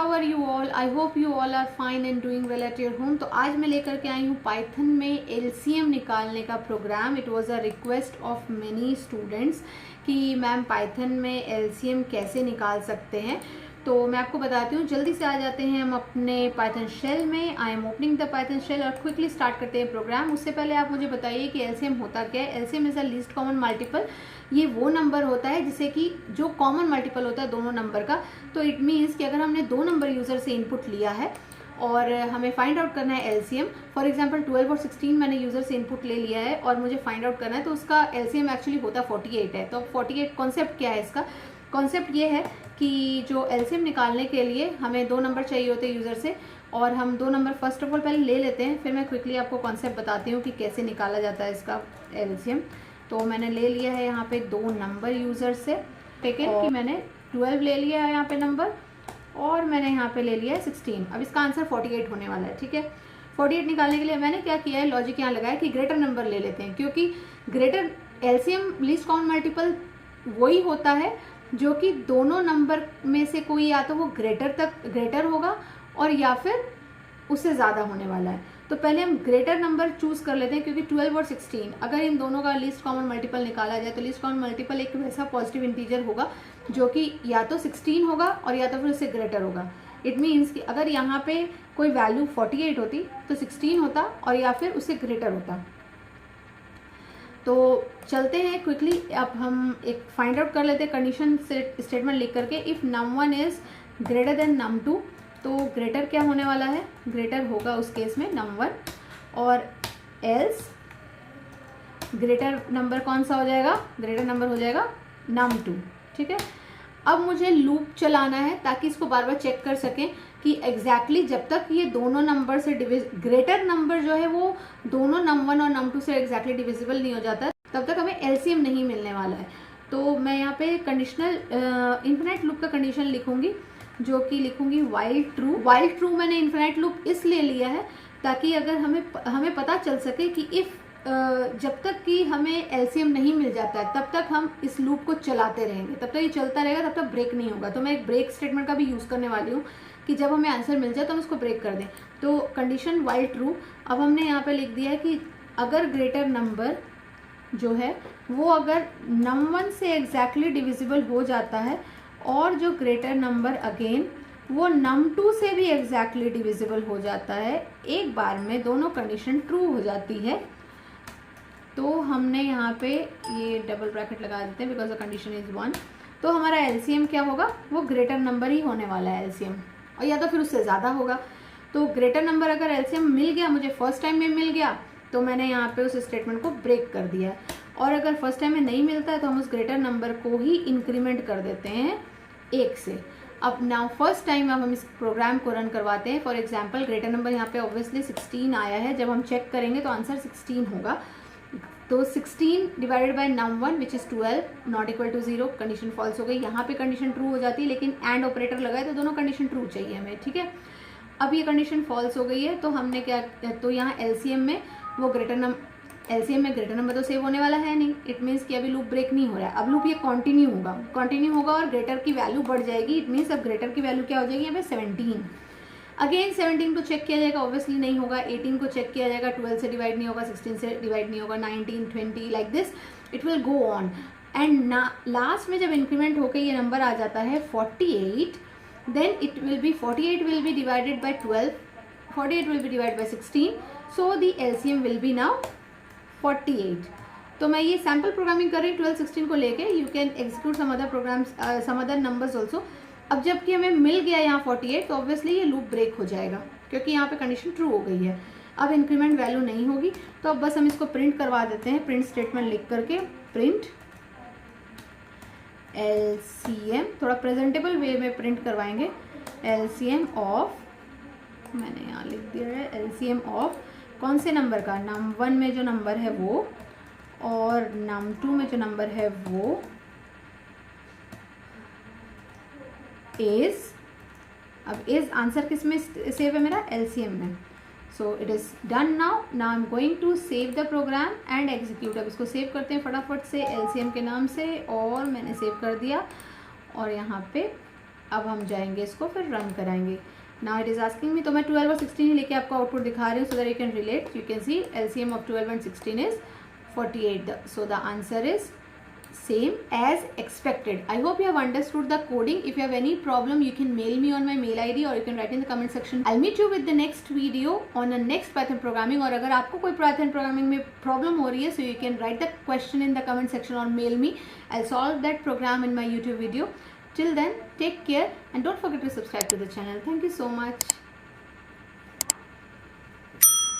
How are you all? I hope you all are fine and doing well at your home. तो आज मैं लेकर के आई हूँ पाइथन में एलसीएम निकालने का program. It was a request of many students कि मैम पाइथन में एलसीएम कैसे निकाल सकते हैं। तो मैं आपको बताती हूँ, जल्दी से आ जाते हैं हम अपने पाइथन शेल में। I am opening the Python shell और क्विकली स्टार्ट करते हैं प्रोग्राम। उससे पहले आप मुझे बताइए कि एलसीएम होता क्या है। LCM is a least common multiple. ये वो नंबर होता है जिसे कि जो कॉमन मल्टीपल होता है दोनों नंबर का। तो इट मीन्स कि अगर हमने दो नंबर यूज़र से इनपुट लिया है और हमें फाइंड आउट करना है एलसीएम, फॉर एग्जांपल 12 और 16 मैंने यूज़र से इनपुट ले लिया है और मुझे फाइंड आउट करना है, तो उसका एलसीएम एक्चुअली होता 48 है। तो अब 48 कॉन्सेप्ट क्या है इसका? कॉन्सेप्ट ये है कि जो एलसीएम निकालने के लिए हमें दो नंबर चाहिए होते हैं यूज़र से, और हम दो नंबर फर्स्ट ऑफ ऑल पहले ले लेते हैं, फिर मैं क्विकली आपको कॉन्सेप्ट बताती हूँ कि कैसे निकाला जाता है इसका एलसीएम। तो मैंने ले लिया है यहाँ पे दो नंबर यूज़र से, सेकेंड कि मैंने 12 ले लिया है यहाँ पे नंबर, और मैंने यहाँ पे ले लिया है 16। अब इसका आंसर 48 होने वाला है। ठीक है, 48 निकालने के लिए मैंने क्या किया है, लॉजिक यहाँ लगाया कि ग्रेटर नंबर ले लेते हैं, क्योंकि greater LCM least common multiple वही होता है जो कि दोनों नंबर में से कोई या तो वो ग्रेटर होगा और या फिर उससे ज़्यादा होने वाला है। तो पहले हम ग्रेटर नंबर चूज़ कर लेते हैं, क्योंकि 12 और 16 अगर इन दोनों का लीस्ट कॉमन मल्टीपल निकाला जाए तो लीस्ट कॉमन मल्टीपल एक वैसा पॉजिटिव इंटीजर होगा जो कि या तो 16 होगा और या तो फिर उससे ग्रेटर होगा। इट मीन्स कि अगर यहाँ पे कोई वैल्यू 48 होती तो 16 होता और या फिर उससे ग्रेटर होता। तो चलते हैं क्विकली, अब हम एक फाइंड आउट कर लेते हैं कंडीशन स्टेटमेंट लिख करके। If num1 is greater than num2, तो ग्रेटर क्या होने वाला है, ग्रेटर होगा उस केस में num1, और एल्स ग्रेटर नंबर कौन सा हो जाएगा, ग्रेटर नंबर हो जाएगा num2। ठीक है, अब मुझे लूप चलाना है ताकि इसको बार बार चेक कर सकें कि एग्जैक्टली जब तक ये दोनों नंबर से ग्रेटर नंबर जो है वो दोनों num1 और num2 से एग्जैक्टली डिविजिबल नहीं हो जाता, तब तक हमें एलसीएम नहीं मिलने वाला है। तो मैं यहाँ पे कंडीशनल इन्फिनाइट लूप का कंडीशन लिखूंगी, जो कि लिखूंगी वाइल ट्रू। वाइल ट्रू मैंने इन्फिनाइट लूप इसलिए लिया है ताकि अगर हमें पता चल सके कि इफ़ जब तक कि हमें एलसीएम नहीं मिल जाता है तब तक हम इस लूप को चलाते रहेंगे, तब तक ये चलता रहेगा, तब तक ब्रेक नहीं होगा। तो मैं एक ब्रेक स्टेटमेंट का भी यूज़ करने वाली हूँ कि जब हमें आंसर मिल जाए तो हम उसको ब्रेक कर दें। तो कंडीशन वाइल ट्रू, अब हमने यहाँ पे लिख दिया है कि अगर ग्रेटर नंबर जो है वो अगर num1 से एग्जैक्टली डिविजिबल हो जाता है और जो ग्रेटर नंबर अगेन वो num2 से भी एग्जैक्टली डिविजिबल हो जाता है, एक बार में दोनों कंडीशन ट्रू हो जाती है, तो हमने यहाँ पे ये डबल ब्रैकेट लगा देते हैं बिकॉज द कंडीशन इज 1। तो हमारा एलसीएम क्या होगा, वो ग्रेटर नंबर ही होने वाला है एलसीएम, और या तो फिर उससे ज़्यादा होगा। तो ग्रेटर नंबर अगर एलसीएम मिल गया, मुझे फर्स्ट टाइम में मिल गया, तो मैंने यहाँ पे उस स्टेटमेंट को ब्रेक कर दिया। और अगर फर्स्ट टाइम में नहीं मिलता है तो हम उस ग्रेटर नंबर को ही इंक्रीमेंट कर देते हैं 1 से। अब नाउ फर्स्ट टाइम अब हम इस प्रोग्राम को रन करवाते हैं। फॉर एग्जांपल ग्रेटर नंबर यहाँ पे ऑब्वियसली 16 आया है, जब हम चेक करेंगे तो आंसर 16 होगा। तो 16 divided by num1 which is 12 not equal to 0, condition false हो गई। यहाँ पे कंडीशन ट्रू हो जाती है, लेकिन एंड ऑपरेटर लगाए तो दोनों कंडीशन ट्रू चाहिए हमें। ठीक है, अब ये कंडीशन फॉल्स हो गई है, तो हमने क्या, तो यहाँ एलसीएम में वो एलसीएम में ग्रेटर नंबर तो सेव होने वाला है नहीं। इट मीन्स कि अभी लूप ब्रेक नहीं हो रहा है, अब लूप ये कंटिन्यू होगा और ग्रेटर की वैल्यू बढ़ जाएगी। इट मीन्स अब ग्रेटर की वैल्यू क्या हो जाएगी, यहाँ पे 17। अगेन 17 को चेक किया जाएगा, ऑब्वियसली नहीं होगा। 18 को चेक किया जाएगा, 12 से डिवाइड नहीं होगा, 16 से डिवाइड नहीं होगा, 19, 20 like this it will go on. And last में जब इंक्रीमेंट होकर ये नंबर आ जाता है 48, then it will be 48 will be divided by 12, 48 will be divided by 16, so the LCM will be now 48। तो मैं ये सैम्पल प्रोग्रामिंग कर रही हूँ 12, 16 को लेके। You can execute some other programs, some other numbers also. अब जबकि हमें मिल गया यहाँ 48, तो ऑब्वियसली ये लूप ब्रेक हो जाएगा क्योंकि यहाँ पे कंडीशन ट्रू हो गई है। अब इंक्रीमेंट वैल्यू नहीं होगी, तो अब बस हम इसको प्रिंट करवा देते हैं, प्रिंट स्टेटमेंट लिख करके प्रिंट एलसीएम, थोड़ा प्रेजेंटेबल वे में प्रिंट करवाएंगे। एलसीएम ऑफ, मैंने यहाँ लिख दिया है एलसीएम ऑफ कौन से नंबर का, num1 में जो नंबर है वो और num2 में जो नंबर है वो इज, अब इज आंसर किस में सेव है मेरा, एलसीएम में। So it is done now I am going to save the program and execute. अब इसको सेव करते हैं फटाफट से एलसीएम के नाम से, और मैंने सेव कर दिया और यहाँ पे अब हम जाएंगे इसको फिर रन कराएंगे. Now it is asking me, तो मैं 12 और 16 ही लेके आपको आउटपुट दिखा रही हूँ so that you can relate. You can see LCM of 12 and 16 is 48. So the answer is same as expected. I hope you have understood the coding. If you have any problem, you can mail me on my mail ID or you can write in the comment section. I'll meet you with the next video on the next Python programming. और अगर आपको कोई Python programming में problem हो रही है, so you can write the question in the comment section or mail me. I'll solve that program in my YouTube video. Till then, take care and don't forget to subscribe to the channel. Thank you so much.